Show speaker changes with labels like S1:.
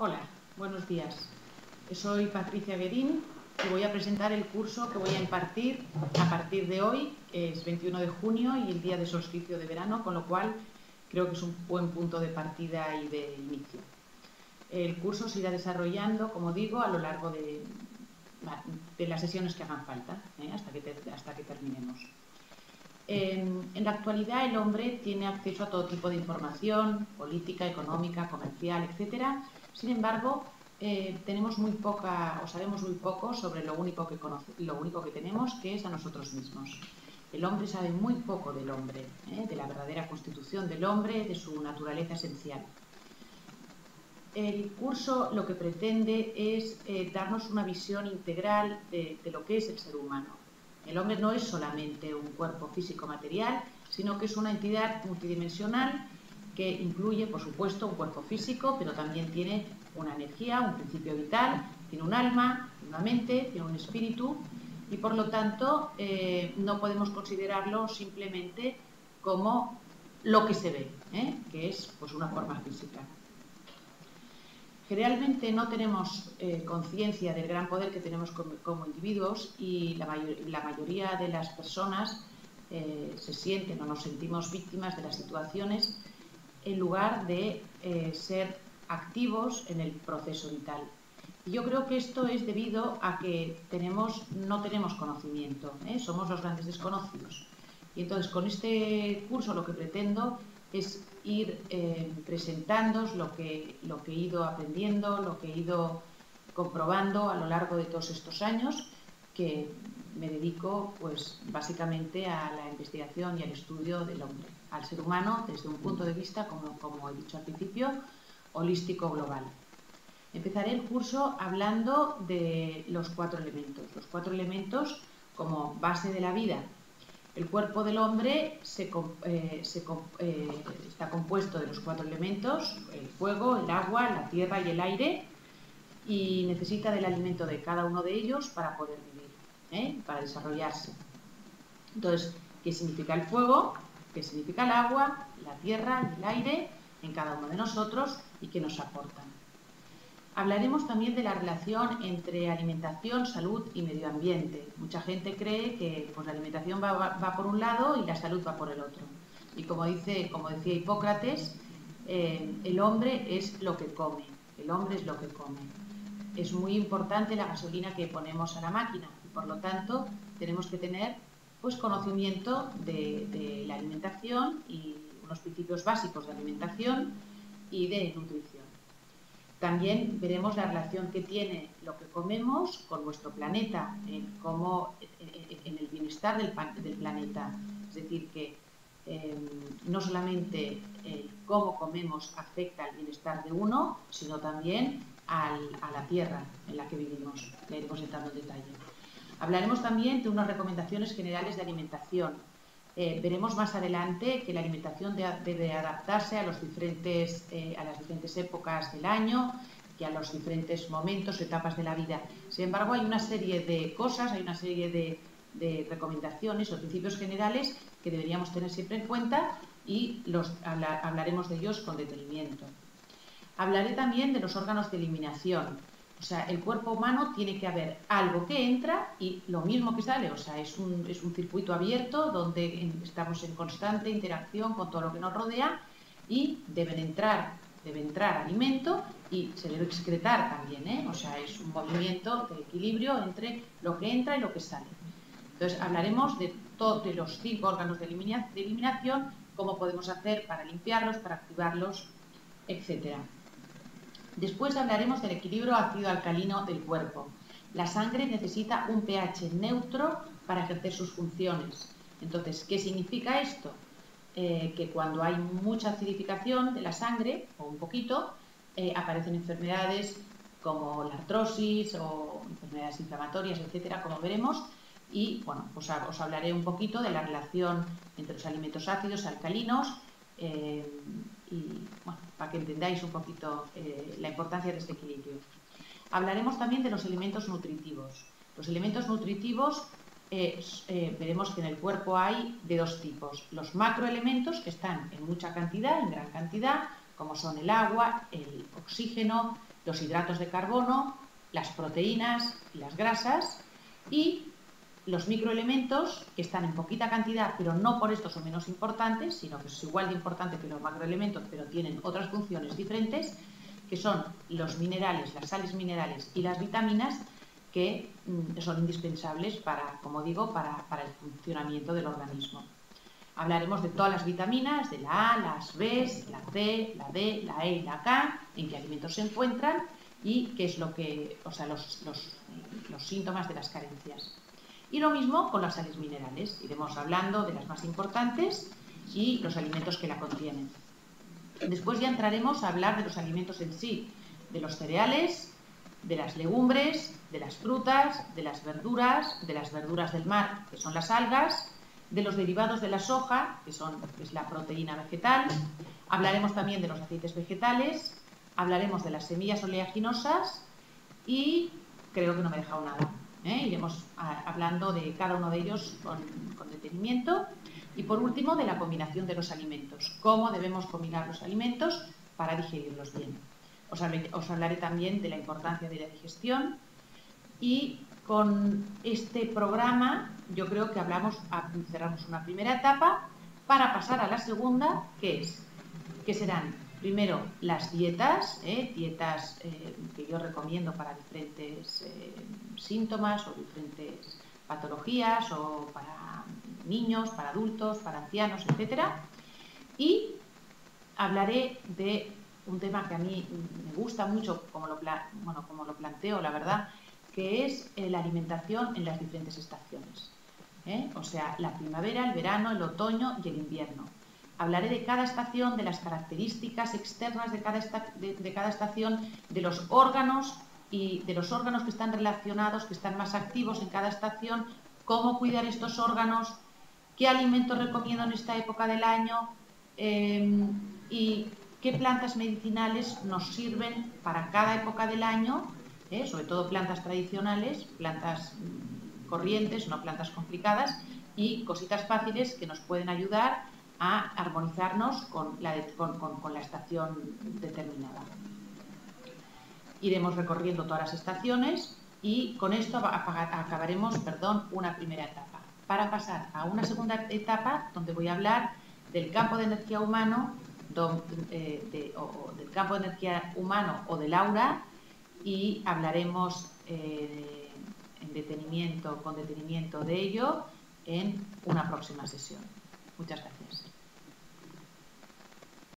S1: Hola, buenos días. Soy Patricia Guerín y voy a presentar el curso que voy a impartir a partir de hoy, que es 21 de junio y el día de solsticio de verano, con lo cual creo que es un buen punto de partida y de inicio. El curso se irá desarrollando, como digo, a lo largo de las sesiones que hagan falta, hasta que terminemos. En la actualidad el hombre tiene acceso a todo tipo de información, política, económica, comercial, etc. Sin embargo, tenemos muy poca, o sabemos muy poco sobre lo único que tenemos, que es a nosotros mismos. El hombre sabe muy poco del hombre, de la verdadera constitución del hombre, de su naturaleza esencial. El curso lo que pretende es darnos una visión integral de lo que es el ser humano. El hombre no es solamente un cuerpo físico-material, sino que es una entidad multidimensional que incluye, por supuesto, un cuerpo físico, pero también tiene una energía, un principio vital, tiene un alma, una mente, tiene un espíritu y, por lo tanto, no podemos considerarlo simplemente como lo que se ve, que es pues, una forma física. Generalmente no tenemos conciencia del gran poder que tenemos como individuos y la mayoría de las personas se sienten o nos sentimos víctimas de las situaciones en lugar de ser activos en el proceso vital. Y yo creo que esto es debido a que no tenemos conocimiento, somos los grandes desconocidos. Y entonces con este curso lo que pretendo es ir presentándoos lo que he ido aprendiendo, lo que he ido comprobando a lo largo de todos estos años, que me dedico pues básicamente a la investigación y al estudio del hombre, al ser humano desde un punto de vista, como he dicho al principio, holístico global. Empezaré el curso hablando de los cuatro elementos como base de la vida. El cuerpo del hombre está compuesto de los cuatro elementos, el fuego, el agua, la tierra y el aire, y necesita del alimento de cada uno de ellos para poder vivir, para desarrollarse. Entonces, ¿qué significa el fuego? ¿Qué significa el agua, la tierra y el aire en cada uno de nosotros y qué nos aportan? Hablaremos también de la relación entre alimentación, salud y medio ambiente. Mucha gente cree que pues, la alimentación va por un lado y la salud va por el otro. Y como decía Hipócrates, el hombre es lo que come. El hombre es lo que come. Es muy importante la gasolina que ponemos a la máquina y por lo tanto tenemos que tener pues, conocimiento de la alimentación y unos principios básicos de alimentación y de nutrición. También veremos la relación que tiene lo que comemos con nuestro planeta, en el bienestar del planeta. Es decir, que no solamente cómo comemos afecta al bienestar de uno, sino también a la tierra en la que vivimos. Le iremos entrando en detalle. Hablaremos también de unas recomendaciones generales de alimentación. Veremos más adelante que la alimentación debe adaptarse a las diferentes épocas del año y a los diferentes momentos, etapas de la vida. Sin embargo, hay una serie de cosas, hay una serie de recomendaciones o principios generales que deberíamos tener siempre en cuenta y hablaremos de ellos con detenimiento. Hablaré también de los órganos de eliminación. O sea, el cuerpo humano tiene que haber algo que entra y lo mismo que sale. O sea, es un circuito abierto donde estamos en constante interacción con todo lo que nos rodea y debe entrar alimento y se debe excretar también, O sea, es un movimiento de equilibrio entre lo que entra y lo que sale. Entonces, hablaremos de los 5 órganos de eliminación, cómo podemos hacer para limpiarlos, para activarlos, etc. Después hablaremos del equilibrio ácido-alcalino del cuerpo. La sangre necesita un pH neutro para ejercer sus funciones. Entonces, ¿qué significa esto? Que cuando hay mucha acidificación de la sangre, o un poquito, aparecen enfermedades como la artrosis o enfermedades inflamatorias, etcétera, como veremos. Y bueno, pues os hablaré un poquito de la relación entre los alimentos ácidos, alcalinos, y bueno, para que entendáis un poquito la importancia de este equilibrio. Hablaremos también de los elementos nutritivos. Los elementos nutritivos veremos que en el cuerpo hay de dos tipos. Los macroelementos, que están en mucha cantidad, en gran cantidad, como son el agua, el oxígeno, los hidratos de carbono, las proteínas y las grasas, y los microelementos, que están en poquita cantidad, pero no por esto son menos importantes, sino que es igual de importante que los macroelementos, pero tienen otras funciones diferentes, que son los minerales, las sales minerales y las vitaminas, que son indispensables para, como digo, para el funcionamiento del organismo. Hablaremos de todas las vitaminas, de la A, las B, la C, la D, la E y la K, en qué alimentos se encuentran y qué es lo que, o sea, los síntomas de las carencias. Y lo mismo con las sales minerales. Iremos hablando de las más importantes y los alimentos que la contienen. Después ya entraremos a hablar de los alimentos en sí, de los cereales, de las legumbres, de las frutas, de las verduras del mar, que son las algas, de los derivados de la soja, que es la proteína vegetal. Hablaremos también de los aceites vegetales, hablaremos de las semillas oleaginosas y creo que no me he dejado nada. Iremos hablando de cada uno de ellos con detenimiento. Y por último, de la combinación de los alimentos. Cómo debemos combinar los alimentos para digerirlos bien. Os hablaré también de la importancia de la digestión. Y con este programa yo creo que cerramos una primera etapa para pasar a la segunda, que serán primero las dietas, que yo recomiendo para diferentes síntomas o diferentes patologías, o para niños, para adultos, para ancianos, etcétera. Y hablaré de un tema que a mí me gusta mucho, como lo planteo, la verdad, que es la alimentación en las diferentes estaciones. O sea, la primavera, el verano, el otoño y el invierno. Hablaré de cada estación, de las características externas de cada estación, de los órganos y de los órganos que están relacionados, que están más activos en cada estación, cómo cuidar estos órganos, qué alimentos recomiendo en esta época del año y qué plantas medicinales nos sirven para cada época del año, sobre todo plantas tradicionales, plantas corrientes, no plantas complicadas, y cositas fáciles que nos pueden ayudar a armonizarnos con la estación determinada. Iremos recorriendo todas las estaciones y con esto acabaremos una primera etapa, para pasar a una segunda etapa donde voy a hablar del campo de energía humano, del campo de energía humano o del aura, y hablaremos con detenimiento de ello en una próxima sesión. Muchas gracias.